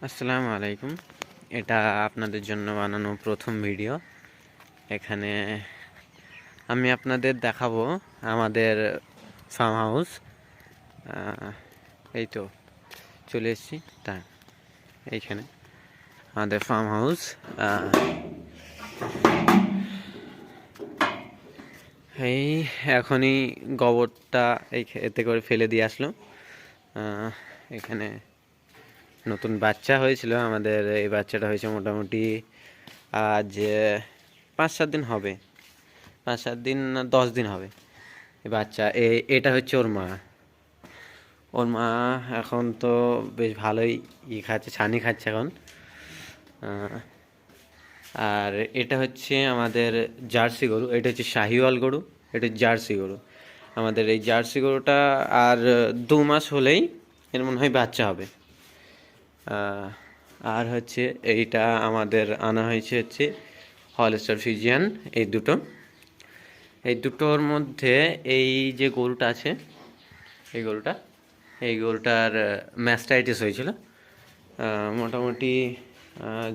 আসসালামু আলাইকুম। এটা আপনাদের জন্য বানানো প্রথম ভিডিও। এখানে আমি আপনাদের দেখাবো আমাদের ফার্ম হাউস। এই তো চলে এসেছি। এইখানে আমাদের ফার্ম হাউস। এই এখনই গোবরটা এতে করে ফেলে দিয়ে আসলো। এখানে নতুন বাচ্চা হয়েছিল আমাদের। এই বাচ্চাটা হয়েছে মোটামুটি আজ 5-7 দিন হবে, 5-7 দিন না 10 দিন হবে এই বাচ্চা। এটা হচ্ছে ওর মা এখন তো বেশ ভালোই খাচ্ছে, ছানি খাচ্ছে এখন। আর এটা হচ্ছে আমাদের জার্সি গরু, এটা হচ্ছে শাহিওয়াল গরু, এটা জার্সি গরু। আমাদের এই জার্সি গরুটা আর 2 মাস হলেই এর মনে হয় বাচ্চা হবে। আর হচ্ছে এইটা আমাদের আনা হয়েছে হচ্ছে হলস্টার ফ্রিজিয়ান। এই দুটোর মধ্যে এই যে গরুটা আছে, এই গরুটার ম্যাস্টাইটিস হয়েছিল। মোটামুটি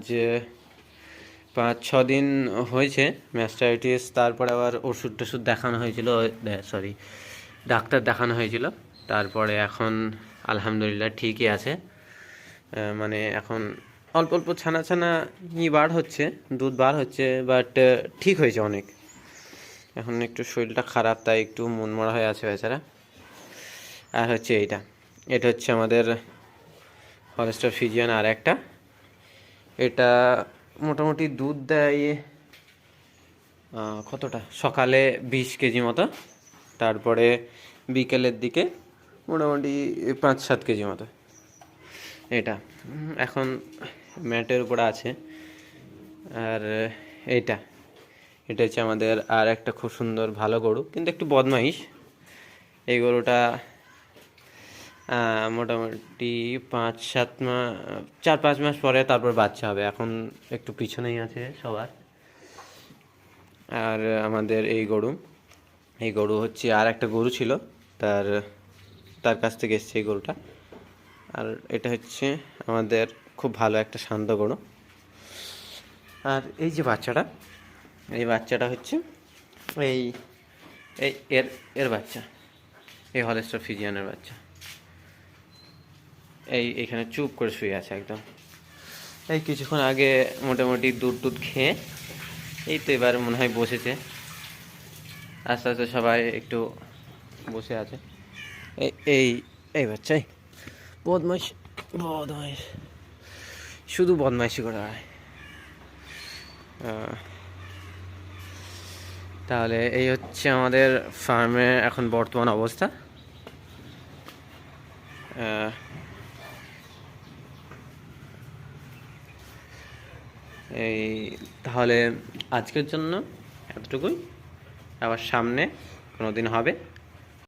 যে 5-6 দিন হয়েছে ম্যাস্টাইটিস। তারপরে আবার ওষুধ টষুধ দেখানো হয়েছিল, ডাক্তার দেখানো হয়েছিল। তারপরে এখন আলহামদুলিল্লাহ ঠিকই আছে। মানে এখন অল্প অল্প ছানা ছানা বার হচ্ছে, দুধ বার হচ্ছে, বাট ঠিক হয়েছে অনেক। এখন একটু শরীরটা খারাপ, তাই একটু মনমরা হয়ে আছে বেচারা। আর হচ্ছে এটা হচ্ছে আমাদের হলস্টার ফ্রিজিয়ান। আর একটা এটা মোটামুটি দুধ দেয় কতটা, সকালে 20 কেজি মতো, তারপরে বিকেলের দিকে মোটামুটি 5-7 কেজি মতো। এটা এখন ম্যাটের উপরে আছে। আর এটা হচ্ছে আমাদের আর একটা খুব সুন্দর ভালো গরু, কিন্তু একটু বদমাইশ। এই গরুটা মোটামুটি 4-5 মাস পরে তারপর বাচ্চা হবে। এখন একটু পিছনেই আছে সবার। আর আমাদের এই গরু হচ্ছে আর একটা গরু ছিল, তার কাছ থেকে এসছে এই গরুটা। আর এটা হচ্ছে আমাদের খুব ভালো একটা শান্ত গরু। আর এই যে এই বাচ্চাটা হচ্ছে এই এই এর বাচ্চা, এই হলস্টার ফ্রিজিয়ানের বাচ্চা। এইখানে চুপ করে শুয়ে আছে একদম। এই কিছুক্ষণ আগে মোটামুটি দুধ খেয়ে এই তো এবার মনে হয় বসেছে। আস্তে আস্তে সবাই একটু বসে আছে। এই এই এই বাচ্চাই বদমাইশ, শুধু বদমাইশি করে হয়। তাহলে এই হচ্ছে আমাদের ফার্মে এখন বর্তমান অবস্থা। এই তাহলে আজকের জন্য এতটুকুই। আবার সামনে কোনো দিন হবে।